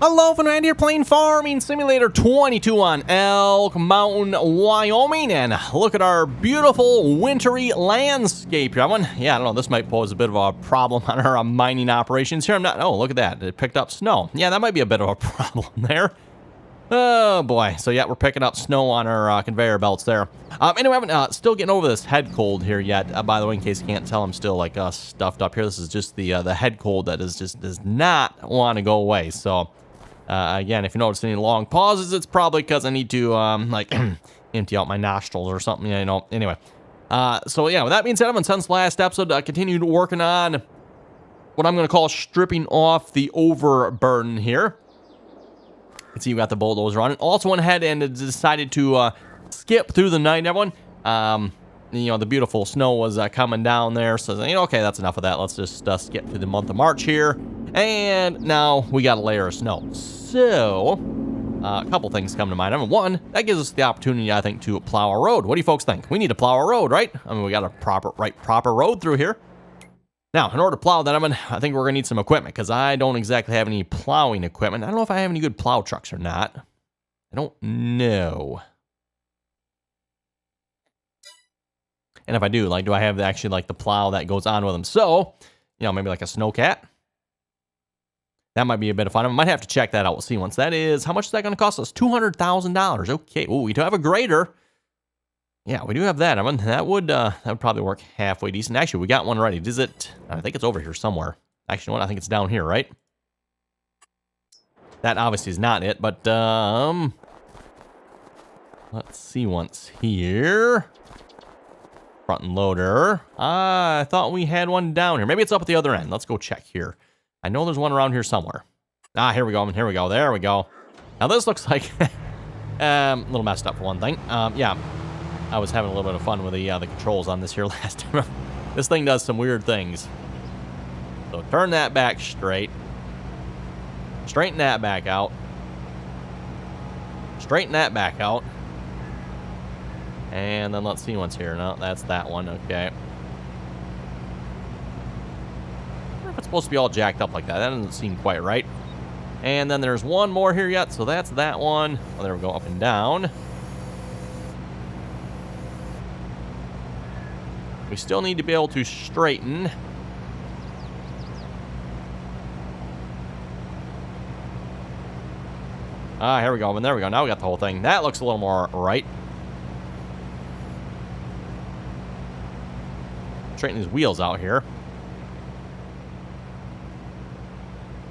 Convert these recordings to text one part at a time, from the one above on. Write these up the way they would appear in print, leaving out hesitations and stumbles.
Hello, Fernand here playing Farming Simulator 22 on Elk Mountain, Wyoming, and look at our beautiful wintry landscape here. Yeah, I don't know, this might pose a bit of a problem on our mining operations here. Oh, look at that, it picked up snow. Yeah, that might be a bit of a problem there. Oh boy, so yeah, we're picking up snow on our conveyor belts there. Anyway, I haven't still getting over this head cold here yet. By the way, in case you can't tell, I'm still like stuffed up here. This is just the head cold that does not want to go away. So again, if you notice any long pauses, it's probably because I need to like empty out my nostrils or something, you know. Anyway, so yeah, with that being said, I've been since last episode continued working on what I'm going to call stripping off the overburden here. You can see we got the bulldozer on it. Also went ahead and decided to skip through the night, everyone. You know, the beautiful snow was coming down there. So, you know, okay, that's enough of that. Let's just skip through the month of March here. And now we got a layer of snow. So, a couple things come to mind. Number one, that gives us the opportunity, I think, to plow a road. What do you folks think? We need to plow a road, right? I mean, we got a proper road through here. Now, in order to plow that, I think we're going to need some equipment, because I don't exactly have any plowing equipment. I don't know if I have any good plow trucks or not. I don't know. And if I do, like, do I have actually, like, the plow that goes on with them? So, you know, maybe like a snowcat. That might be a bit of fun. I might have to check that out. We'll see once that is. How much is that going to cost us? $200,000. Okay. Oh, we do have a grader. Yeah, we do have that. That would probably work halfway decent. Actually, we got one ready. Is it? I think it's over here somewhere. Actually, you know what? I think it's down here, right? That obviously is not it, but let's see once here. Front and loader. I thought we had one down here. Maybe it's up at the other end. Let's go check here. I know there's one around here somewhere. Ah, here we go. Here we go. There we go. Now this looks like a little messed up for one thing. Yeah. I was having a little bit of fun with the controls on this here last time. This thing does some weird things. So turn that back straight. Straighten that back out. Straighten that back out. And then let's see what's here. No, that's that one. Okay. I wonder if it's supposed to be all jacked up like that. That doesn't seem quite right. And then there's one more here yet. So that's that one. Oh, there we go. Up and down. We still need to be able to straighten. Ah, here we go. And there we go. Now we got the whole thing. That looks a little more right. Straighten these wheels out here.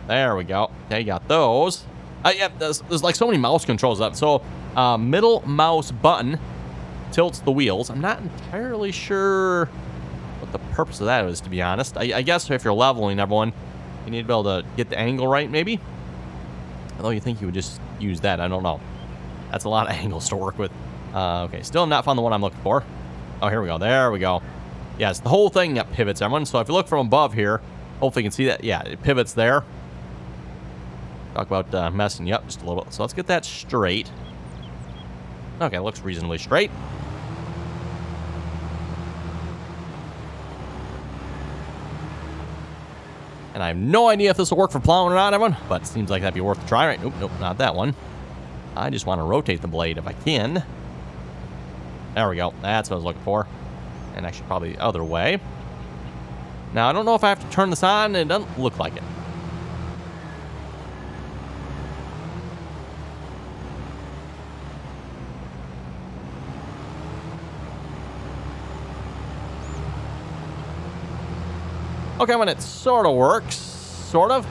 There we go. Okay, you got those. Yeah, there's like so many mouse controls up. So, middle mouse button tilts the wheels. I'm not entirely sure what the purpose of that is, to be honest. I guess if you're leveling everyone, you need to be able to get the angle right, maybe. Although you think you would just use that. I don't know. That's a lot of angles to work with. Okay, still not found the one I'm looking for. Oh, here we go. There we go. Yes, the whole thing that pivots, everyone. So if you look from above here, hopefully you can see that. Yeah, it pivots there. Talk about messing you up just a little bit. So let's get that straight. Okay, it looks reasonably straight. And I have no idea if this will work for plowing or not, everyone, but it seems like that'd be worth a try, right? Nope, nope, not that one. I just want to rotate the blade if I can. There we go. That's what I was looking for. And actually probably the other way. Now, I don't know if I have to turn this on. It doesn't look like it. Okay, when it sort of works. Sort of.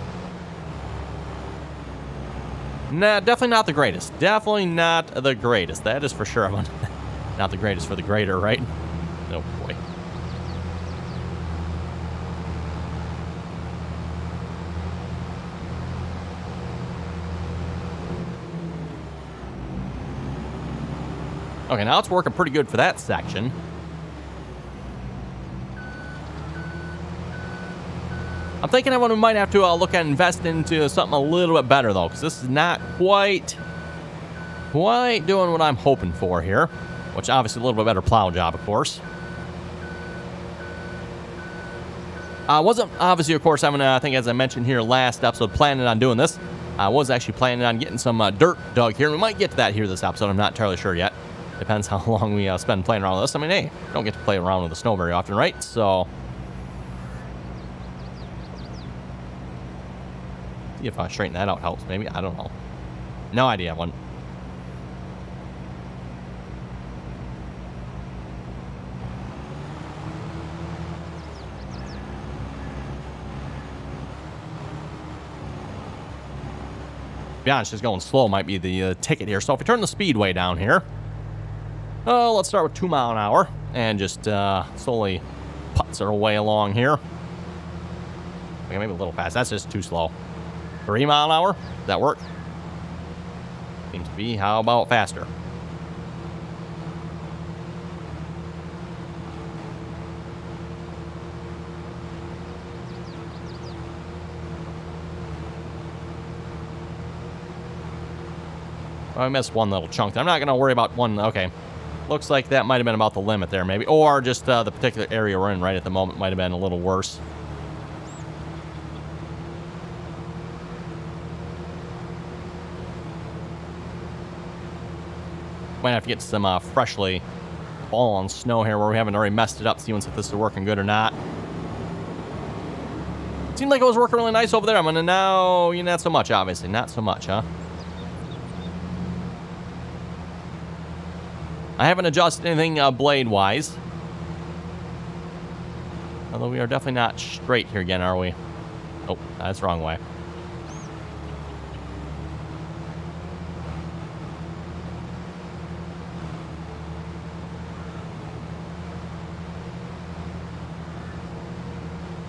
Nah, definitely not the greatest. Definitely not the greatest. That is for sure. Not the greatest for the grader, right? Oh, boy. Okay, now it's working pretty good for that section. I'm thinking we might have to look at investing into something a little bit better, though, because this is not quite doing what I'm hoping for here, which obviously a little bit better plow job, of course. Wasn't obviously, of course, I think as I mentioned here last episode, planning on doing this. I was actually planning on getting some dirt dug here. We might get to that here this episode. I'm not entirely sure yet. Depends how long we spend playing around with this. I mean, hey, we don't get to play around with the snow very often, right? So, see if I straighten that out helps, maybe. I don't know. No idea. One. To be honest, just going slow might be the ticket here. So if we turn the speedway down here, let's start with 2 mile an hour and just slowly putz our way along here. Okay, maybe a little fast. That's just too slow. 3 mile an hour? Does that work? Seems to be. How about faster? I missed one little chunk. I'm not going to worry about one. Okay. Looks like that might have been about the limit there, maybe. Or just the particular area we're in right at the moment might have been a little worse. Might have to get some freshly fallen snow here where we haven't already messed it up. See if this is working good or not. Seemed like it was working really nice over there. I'm going to now... not so much, obviously. Not so much, huh? I haven't adjusted anything blade-wise. Although we are definitely not straight here again, are we? Oh, that's the wrong way.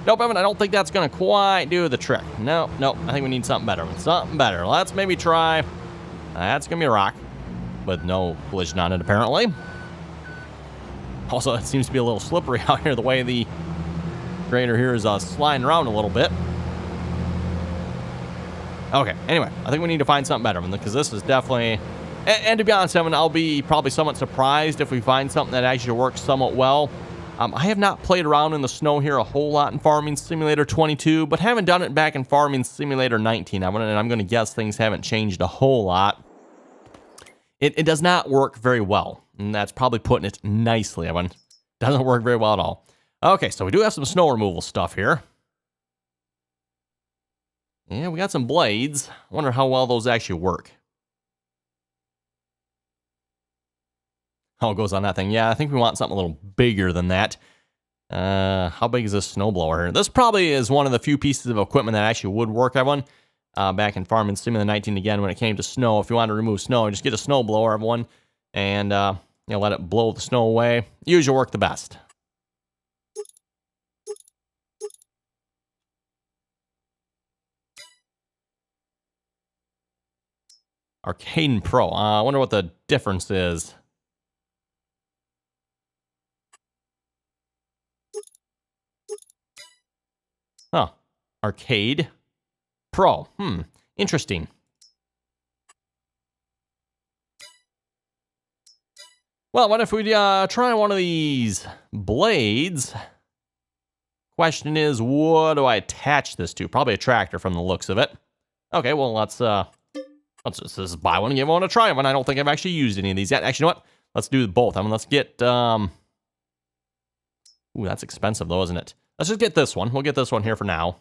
Nope, Evan, I don't think that's going to quite do the trick. Nope, I think we need something better. Something better. Let's maybe try... That's going to be a rock. With no collision on it, apparently. Also, it seems to be a little slippery out here, the way the grader here is sliding around a little bit. Okay, anyway, I think we need to find something better, because this is definitely... And to be honest, Evan, I'll be probably somewhat surprised if we find something that actually works somewhat well. I have not played around in the snow here a whole lot in Farming Simulator 22, but haven't done it back in Farming Simulator 19. And I'm going to guess things haven't changed a whole lot. It does not work very well, and that's probably putting it nicely, Evan. Doesn't work very well at all. Okay, so we do have some snow removal stuff here. Yeah, we got some blades. I wonder how well those actually work. Oh, it goes on that thing. Yeah, I think we want something a little bigger than that. How big is this snowblower here? This probably is one of the few pieces of equipment that actually would work, everyone. Back in Farming Simulator 19 again, when it came to snow, if you want to remove snow, just get a snowblower, everyone, and let it blow the snow away. Usually work the best. Arcade Pro. I wonder what the difference is. Huh. Arcade Pro. Interesting. Well, what if we try one of these blades? Question is, what do I attach this to? Probably a tractor from the looks of it. Okay, well, let's just buy one and give one a try. One. I don't think I've actually used any of these yet. Actually, you know what? Let's do both. Let's get, ooh, that's expensive though, isn't it? Let's just get this one. We'll get this one here for now.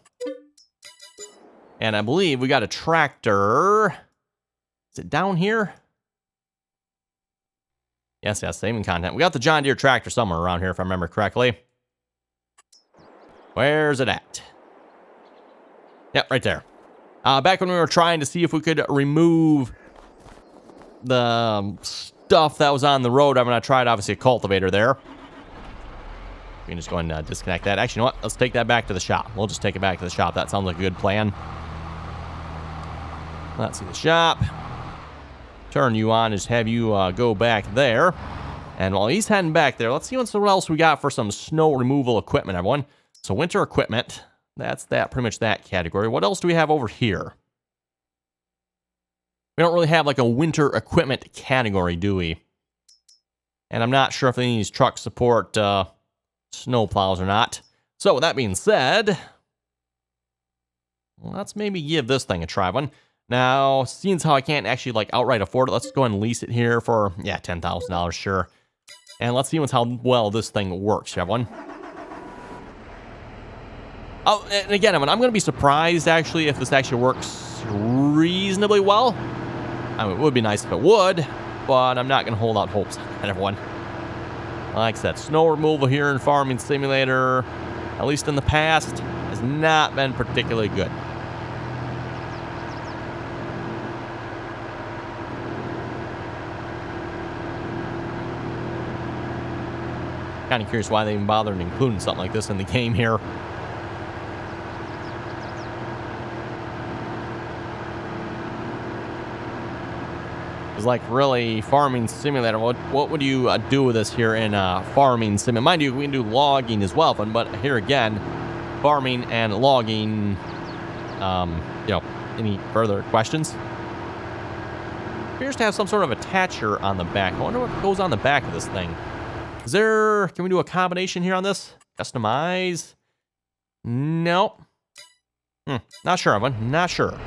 And I believe we got a tractor. Is it down here? Yes, saving content. We got the John Deere tractor somewhere around here, if I remember correctly. Where's it at? Yep, right there. Back when we were trying to see if we could remove the stuff that was on the road, I tried, obviously, a cultivator there. We can just go and disconnect that. Actually, you know what? Let's take that back to the shop. We'll just take it back to the shop. That sounds like a good plan. Let's see the shop. Turn you on, just have you go back there. And while he's heading back there, let's see what else we got for some snow removal equipment, everyone. So winter equipment, that's pretty much that category. What else do we have over here? We don't really have like a winter equipment category, do we? And I'm not sure if any of these trucks support snow plows or not. So with that being said, let's maybe give this thing a try. One. Now, seeing as how I can't actually like outright afford it, let's go and lease it here for, yeah, $10,000, sure. And let's see how well this thing works, everyone. Oh, and again, I'm going to be surprised, actually, if this actually works reasonably well. I mean, it would be nice if it would, but I'm not going to hold out hopes on that, everyone. Like I said, snow removal here in Farming Simulator, at least in the past, has not been particularly good. Kind of curious why they even bothered including something like this in the game here. It's like, really, Farming Simulator, what would you do with this here in Farming Simulator? Mind you, we can do logging as well, but here again, farming and logging, any further questions? Appears to have some sort of attacher on the back. I wonder what goes on the back of this thing. Can we do a combination here on this? Customize? Nope. Not sure, Evan. Not sure.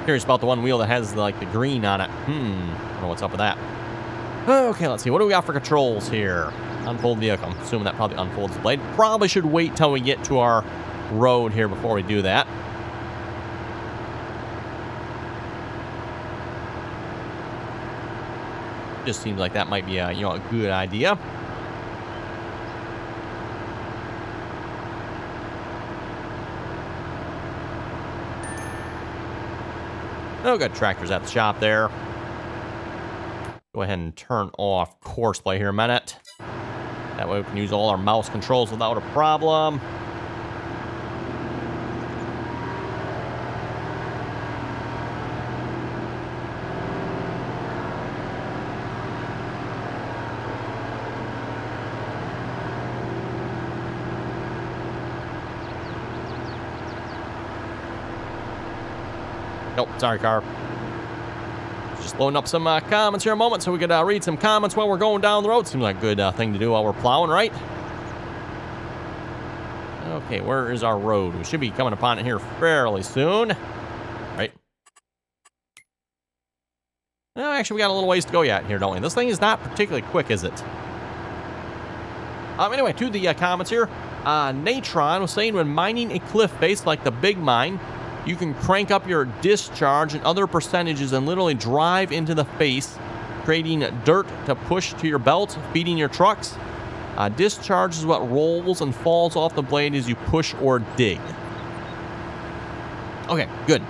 Curious about the one wheel that has like the green on it. I don't know what's up with that. Okay, let's see. What do we got for controls here? Unfold vehicle. I'm assuming that probably unfolds the blade. Probably should wait till we get to our road here before we do that. Just seems like that might be a good idea. Oh, good. Tractor's at the shop there. Go ahead and turn off course play here a minute. That way we can use all our mouse controls without a problem. Nope, sorry, car. Just loading up some comments here a moment so we could read some comments while we're going down the road. Seems like a good thing to do while we're plowing, right? Okay, where is our road? We should be coming upon it here fairly soon. Right? No, actually, we got a little ways to go yet here, don't we? This thing is not particularly quick, is it? Anyway, to the comments here. Natron was saying when mining a cliff face like the big mine, you can crank up your discharge and other percentages and literally drive into the face, creating dirt to push to your belt, feeding your trucks. Discharge is what rolls and falls off the blade as you push or dig. Okay, good.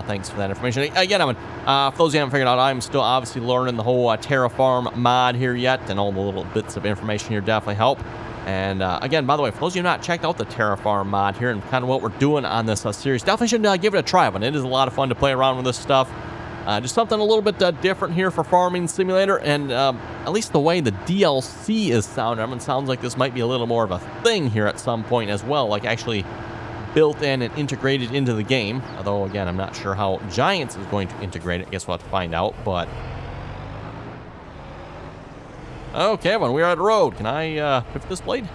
Thanks for that information. Again, for those who haven't figured out, I'm still obviously learning the whole Terraform mod here yet, and all the little bits of information here definitely help. And again, by the way, for those of you who have not checked out the Terraform mod here and kind of what we're doing on this series, definitely should give it a try. But it is a lot of fun to play around with this stuff. Just something a little bit different here for Farming Simulator. And at least the way the DLC is sounding, it sounds like this might be a little more of a thing here at some point as well. Like actually built in and integrated into the game. Although, again, I'm not sure how Giants is going to integrate it. I guess we'll have to find out. But okay, everyone, we're at the road. Can I pivot this blade?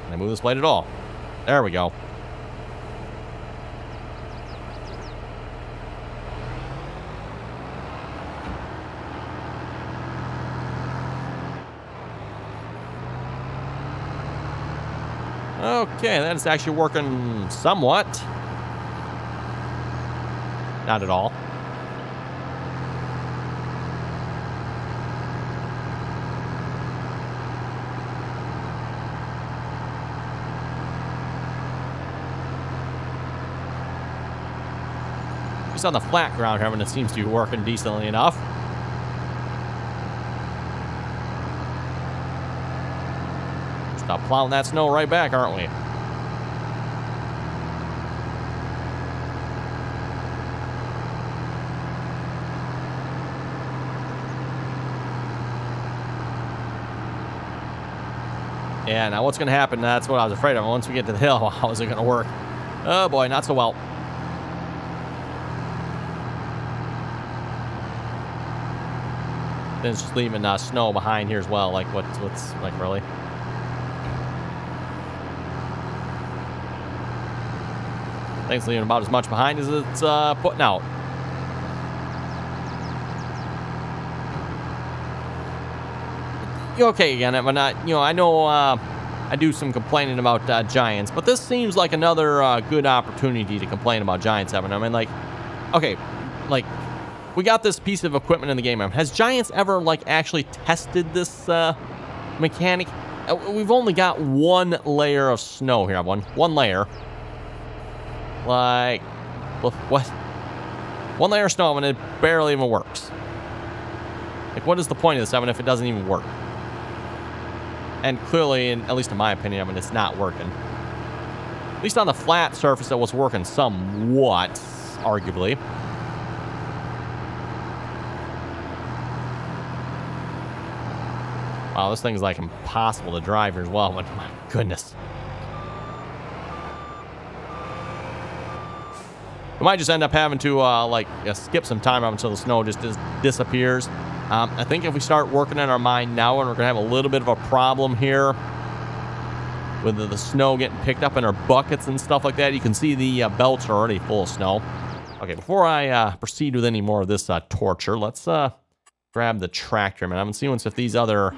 Can I move this blade at all? There we go. Okay, that's actually working somewhat. Not at all. Just on the flat ground here, it seems to be working decently enough. Stop plowing that snow right back, aren't we? Yeah, now what's going to happen? That's what I was afraid of. Once we get to the hill, how is it going to work? Oh boy, not so well. Then it's just leaving snow behind here as well. Like, what's like, really? I think it's leaving about as much behind as it's putting out. Okay, again, I'm not, I know I do some complaining about Giants, but this seems like another good opportunity to complain about Giants, Evan. I mean, like, okay, like, we got this piece of equipment in the game. Has Giants ever, like, actually tested this mechanic? We've only got one layer of snow here, one layer. Like, what? One layer of snow, and it barely even works. Like, what is the point of this, Evan, if it doesn't even work? And clearly, at least in my opinion, I mean, it's not working. At least on the flat surface, it was working somewhat, arguably. Wow, this thing's like impossible to drive here as well. But my goodness. We might just end up having to skip some time up until the snow just disappears. I think if we start working in our mind now, and we're going to have a little bit of a problem here with the snow getting picked up in our buckets and stuff like that. You can see the belts are already full of snow. Okay, before I proceed with any more of this torture, let's grab the tractor. Man, I haven't seen if these other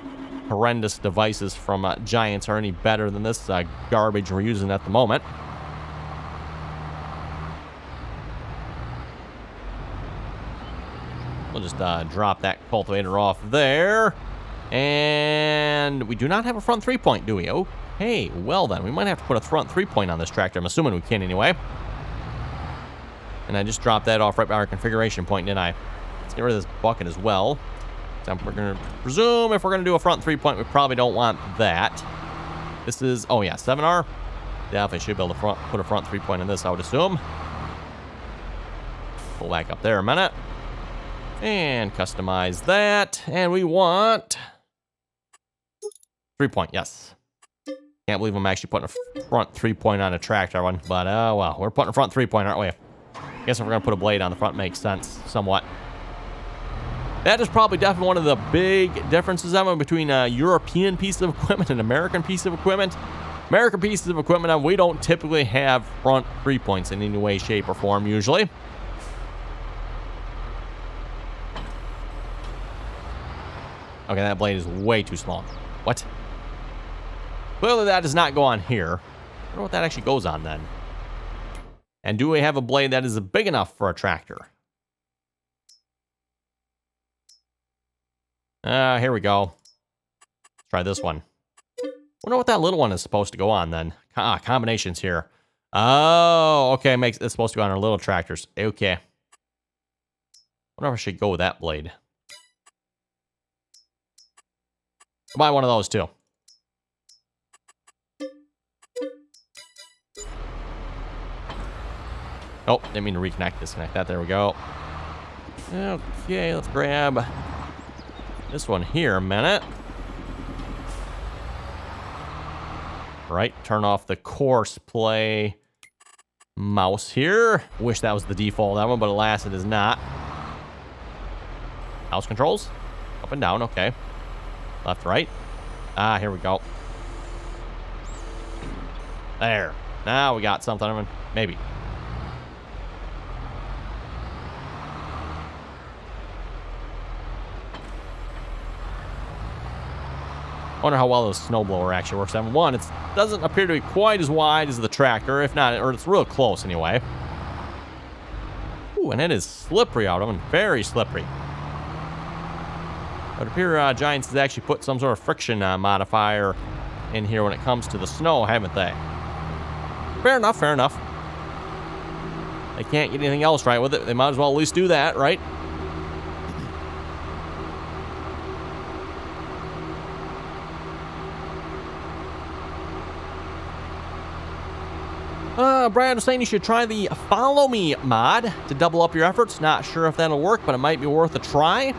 horrendous devices from Giants are any better than this garbage we're using at the moment. We'll just drop that cultivator off there. And we do not have a front 3-point, do we? Okay, well then, we might have to put a front 3-point on this tractor. I'm assuming we can anyway. And I just dropped that off right by our configuration point, didn't I? Let's get rid of this bucket as well. So we're going to presume if we're going to do a front 3-point, we probably don't want that. This is, oh yeah, 7R. Definitely should be able to put a front 3-point in this, I would assume. Pull back up there a minute. And customize that. And we want 3-point, yes. Can't believe I'm actually putting a front 3-point on a tractor one. But, well, we're putting a front 3-point, aren't we? Guess if we're going to put a blade on the front, makes sense, somewhat. That is probably definitely one of the big differences, Emma, between a European piece of equipment and an American piece of equipment. American pieces of equipment, we don't typically have front 3-points in any way, shape, or form, usually. Okay, that blade is way too small. What? Clearly that does not go on here. I wonder what that actually goes on then. And do we have a blade that is big enough for a tractor? Here we go. Let's try this one. Wonder what that little one is supposed to go on then. Combinations here. Oh, okay, it's supposed to go on our little tractors. Okay. Wonder if I should go with that blade. Buy one of those too. Oh, didn't mean to reconnect, disconnect that. There we go. Okay, let's grab this one here a minute. Right, turn off the course play mouse here. Wish that was the default that one, but alas, it is not. Mouse controls, up and down, okay. Left, right. Here we go. There. Now we got something. I mean, maybe. I wonder how well the snowblower actually works. One, it doesn't appear to be quite as wide as the tractor, if not, or it's real close anyway. Ooh, and it is slippery out. I mean, very slippery. It would appear Giants has actually put some sort of friction modifier in here when it comes to the snow, haven't they? Fair enough, fair enough. They can't get anything else right with it. They might as well at least do that, right? Brad was saying you should try the Follow Me mod to double up your efforts. Not sure if that'll work, but it might be worth a try.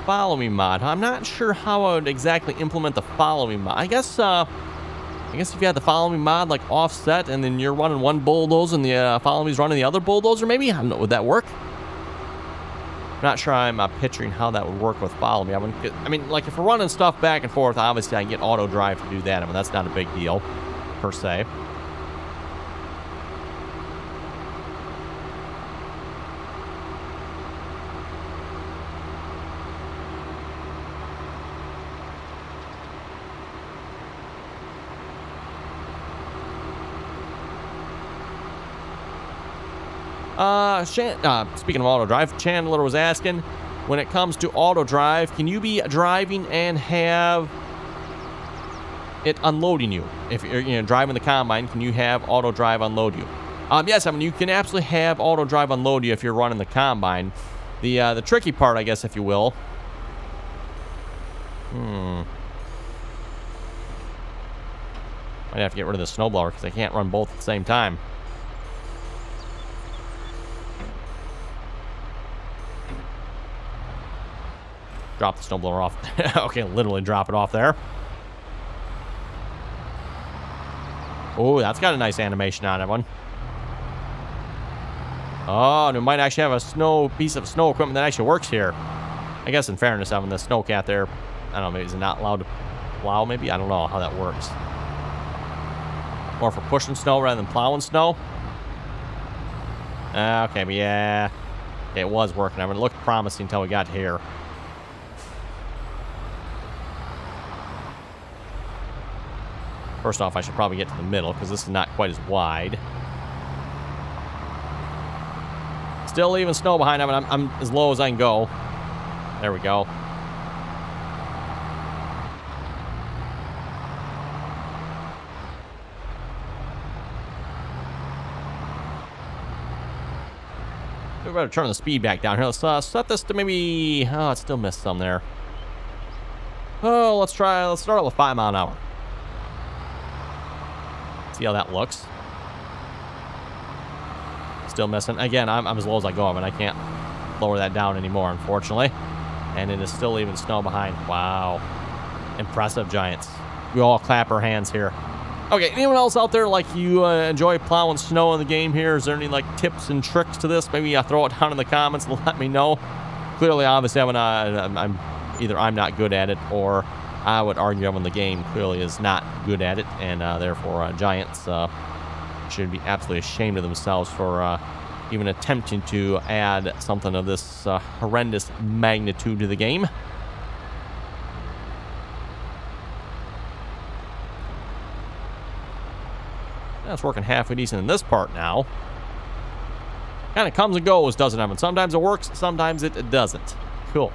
Follow Me mod. I'm not sure how I would exactly implement the Follow Me mod. I guess if you had the Follow Me mod like offset, and then you're running one bulldozer and the Follow Me's running the other bulldozer, maybe? I don't know. Would that work? Not sure I'm picturing how that would work with follow me. I mean, like, if we're running stuff back and forth, obviously I can get auto drive to do that. I mean, that's not a big deal, per se. Speaking of auto drive, Chandler was asking, when it comes to auto drive, can you be driving and have it unloading you? If you're driving the combine, can you have auto drive unload you? Yes, I mean, you can absolutely have auto drive unload you if you're running the combine. The tricky part, I guess, if you will. Might have to get rid of the snowblower because I can't run both at the same time. Drop the snowblower off. Okay, literally drop it off there. Oh, that's got a nice animation on it, one. Oh, and we might actually have a piece of snow equipment that actually works here. I guess in fairness, having the snowcat there, I don't know, maybe is it not allowed to plow, maybe? I don't know how that works. Or for pushing snow rather than plowing snow. Okay, but yeah. Okay, it was working. I mean, it looked promising until we got here. First off, I should probably get to the middle because this is not quite as wide. Still leaving snow behind. I mean, I'm as low as I can go. There we go. We better turn the speed back down here. Let's set this to maybe... Oh, it still missed some there. Oh, let's start out with 5 miles an hour. See how that looks. Still missing. Again, I'm as low as I go. I mean, I can't lower that down anymore, unfortunately. And it is still leaving snow behind. Wow. Impressive, Giants. We all clap our hands here. Okay, anyone else out there, like, you enjoy plowing snow in the game here? Is there any, like, tips and tricks to this? Maybe throw it down in the comments and let me know. Clearly, obviously, I'm not good at it, or I would argue everyone in the game clearly is not good at it, and therefore Giants should be absolutely ashamed of themselves for even attempting to add something of this horrendous magnitude to the game. That's working halfway decent in this part now. Kind of comes and goes, doesn't it? I mean, sometimes it works, sometimes it doesn't. Cool.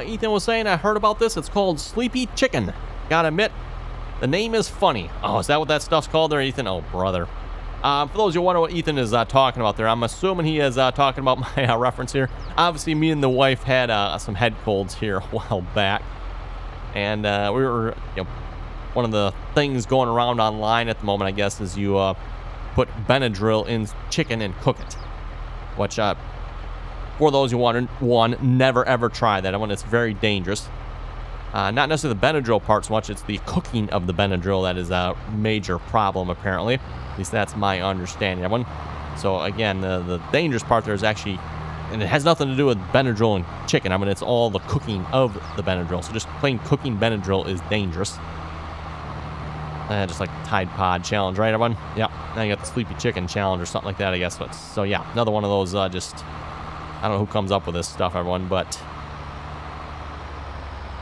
Ethan was saying, I heard about this. It's called Sleepy Chicken. Gotta admit, the name is funny. Oh, is that what that stuff's called there, Ethan? Oh, brother. For those who wonder what Ethan is talking about there, I'm assuming he is talking about my reference here. Obviously, me and the wife had some head colds here a while back. And we were, one of the things going around online at the moment, I guess, is you put Benadryl in chicken and cook it. Which, for those who want one, never ever try that. It's very dangerous. Not necessarily the Benadryl part so much, it's the cooking of the Benadryl that is a major problem, apparently. At least that's my understanding of one. So again, the dangerous part there is actually, and it has nothing to do with Benadryl and chicken. It's all the cooking of the Benadryl. So just plain cooking Benadryl is dangerous. Just like the Tide Pod challenge, right, everyone? Yep. Now you got the Sleepy Chicken challenge or something like that, I guess. So yeah, another one of those I don't know who comes up with this stuff, everyone, but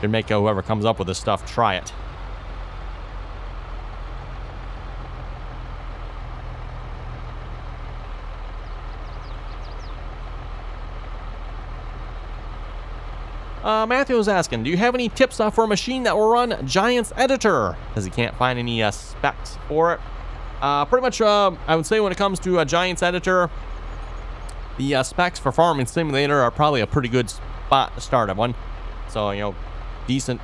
should make whoever comes up with this stuff try it. Matthew was asking, do you have any tips for a machine that will run Giants Editor? Because he can't find any specs for it. Pretty much, I would say when it comes to a Giants Editor, the specs for Farming Simulator are probably a pretty good spot to start at one. So, decent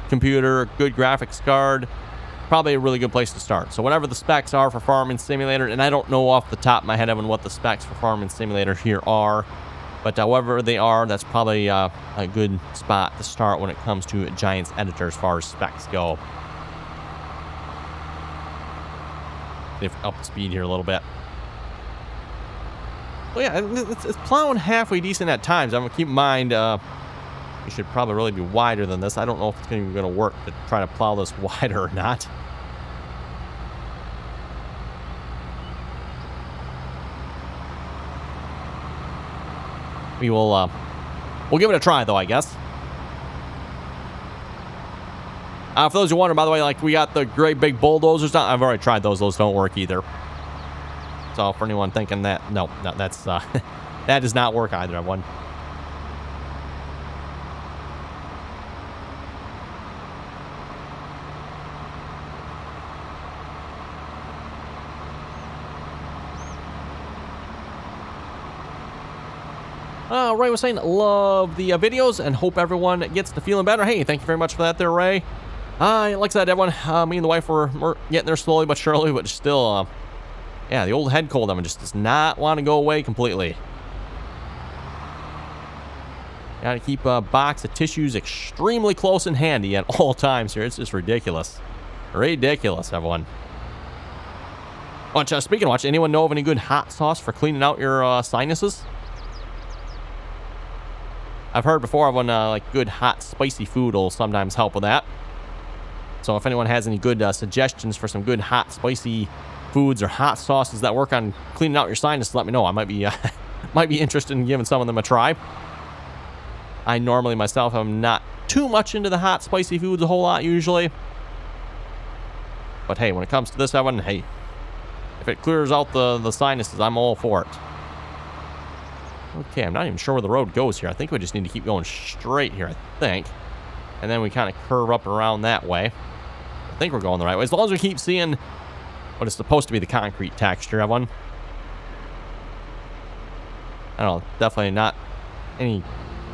computer, good graphics card, probably a really good place to start. So whatever the specs are for Farming Simulator, and I don't know off the top of my head, Evan, what the specs for Farming Simulator here are. But wherever they are, that's probably a good spot to start when it comes to Giants Editor as far as specs go. They've upped speed here a little bit. Well, yeah, it's plowing halfway decent at times. I'm going to keep in mind, you should probably really be wider than this. I don't know if it's going to work to try to plow this wider or not. We'll give it a try, though, I guess. For those who wonder, by the way, like, we got the great big bulldozers down. I've already tried those. Those don't work either. So for anyone thinking that, no, that's that does not work either, everyone. Ray was saying, love the videos and hope everyone gets to feeling better. Hey, thank you very much for that there, Ray. Like I said, everyone, me and the wife were getting there slowly but surely, but still, yeah, the old head cold, just does not want to go away completely. Got to keep a box of tissues extremely close and handy at all times here. It's just ridiculous. Ridiculous, everyone. Speaking of which, anyone know of any good hot sauce for cleaning out your sinuses? I've heard before of one, like good hot spicy food will sometimes help with that. So if anyone has any good suggestions for some good hot spicy foods or hot sauces that work on cleaning out your sinuses, let me know. I might be might be interested in giving some of them a try. I normally myself am not too much into the hot spicy foods a whole lot usually. But hey, when it comes to this one, hey, if it clears out the sinuses, I'm all for it. Okay, I'm not even sure where the road goes here. I think we just need to keep going straight here, I think. And then we kind of curve up and around that way. I think we're going the right way. As long as we keep seeing what is supposed to be the concrete texture of one. I don't know, definitely not any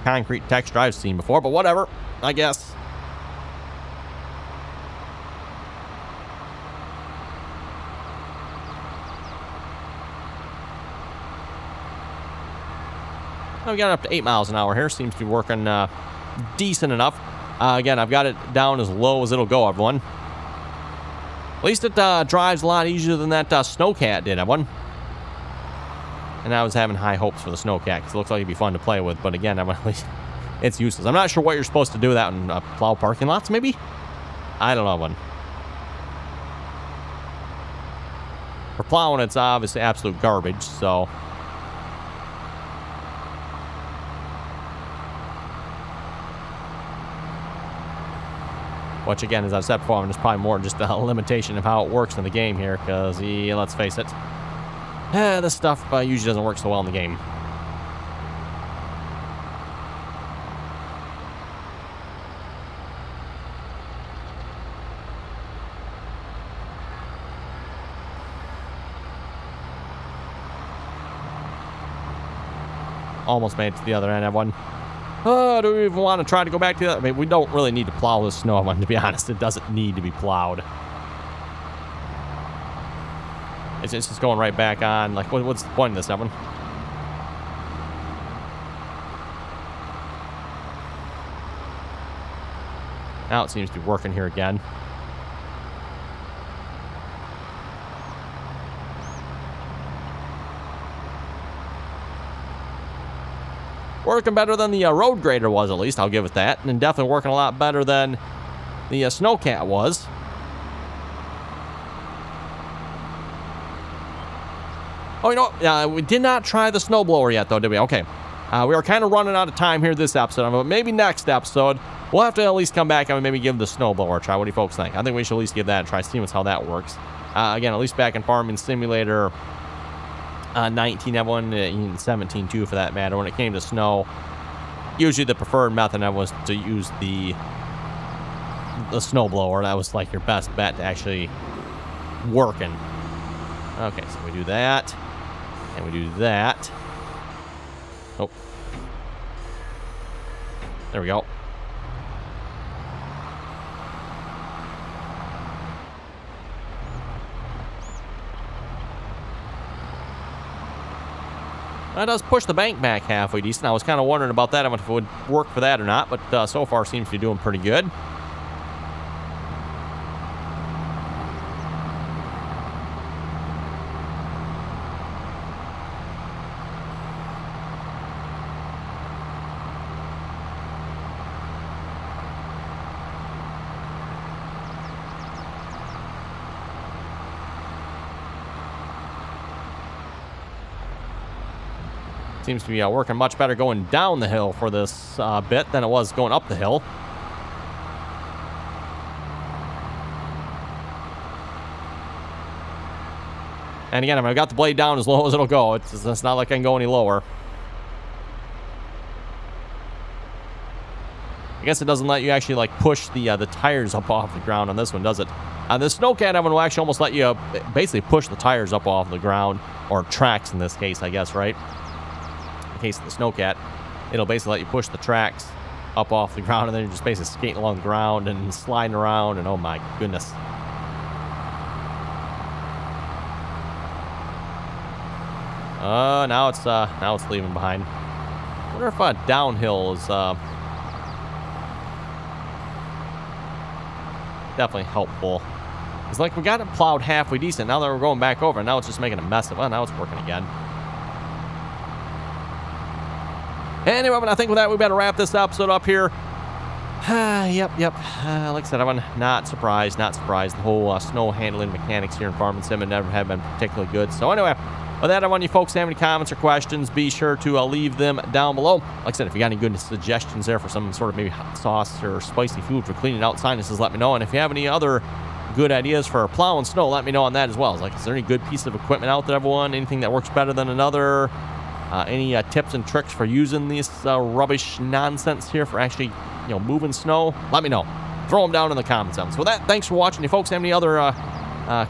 concrete texture I've seen before, but whatever, I guess. We got it up to 8 miles an hour here. Seems to be working decent enough. Again, I've got it down as low as it'll go, everyone. At least it drives a lot easier than that Snowcat did, everyone. And I was having high hopes for the Snowcat because it looks like it'd be fun to play with. But again, at least it's useless. I'm not sure what you're supposed to do that in plow parking lots, maybe? I don't know, one. For plowing, it's obviously absolute garbage, so... Which, again, as I've said before, it's probably more just a limitation of how it works in the game here, because, let's face it, this stuff usually doesn't work so well in the game. Almost made it to the other end, everyone. Do we even want to try to go back to that? I mean, we don't really need to plow this snow, one, to be honest. It doesn't need to be plowed. It's just going right back on. Like, what's the point of this, Evan? Now it seems to be working here again. Working better than the road grader was, at least. I'll give it that. And definitely working a lot better than the Snowcat was. Oh, you know what? We did not try the snowblower yet, though, did we? Okay. We are kind of running out of time here this episode, but maybe next episode, we'll have to at least come back and maybe give the snowblower a try. What do you folks think? I think we should at least give that a try, see how that works. Again, at least back in Farming Simulator 19, everyone, even 17 too, for that matter. When it came to snow, usually the preferred method was to use the snowblower. That was like your best bet to actually working. Okay, so we do that, and we do that. Oh, there we go. That does push the bank back halfway decent. I was kind of wondering about that, if it would work for that or not, but so far seems to be doing pretty good. Seems to be working much better going down the hill for this bit than it was going up the hill. And again, I've got the blade down as low as it'll go. It's not like I can go any lower. I guess it doesn't let you actually like push the tires up off the ground on this one, does it? On the Snowcat, I'm going to actually almost let you basically push the tires up off the ground, or tracks in this case, I guess, right? In case of the Snowcat, it'll basically let you push the tracks up off the ground, and then you're just basically skating along the ground and sliding around, and oh my goodness. Now it's leaving behind. I wonder if downhill is definitely helpful. It's like we got it plowed halfway decent. Now that we're going back over, now it's just making a mess of it. Now it's working again. Anyway, but I think with that, we better wrap this episode up here. Yep. Like I said, I'm not surprised. The whole snow handling mechanics here in Farming Sim never have been particularly good. So anyway, with that, I want you folks to have any comments or questions, be sure to leave them down below. Like I said, if you got any good suggestions there for some sort of maybe hot sauce or spicy food for cleaning out sinuses, let me know. And if you have any other good ideas for plowing snow, let me know on that as well. It's like, is there any good piece of equipment out there, everyone? Anything that works better than another? Any tips and tricks for using this rubbish nonsense here for actually, moving snow? Let me know. Throw them down in the comments. So with that, thanks for watching. If you folks have any other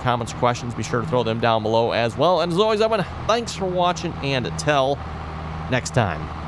comments or questions, be sure to throw them down below as well. And as always, everyone, thanks for watching, and until next time.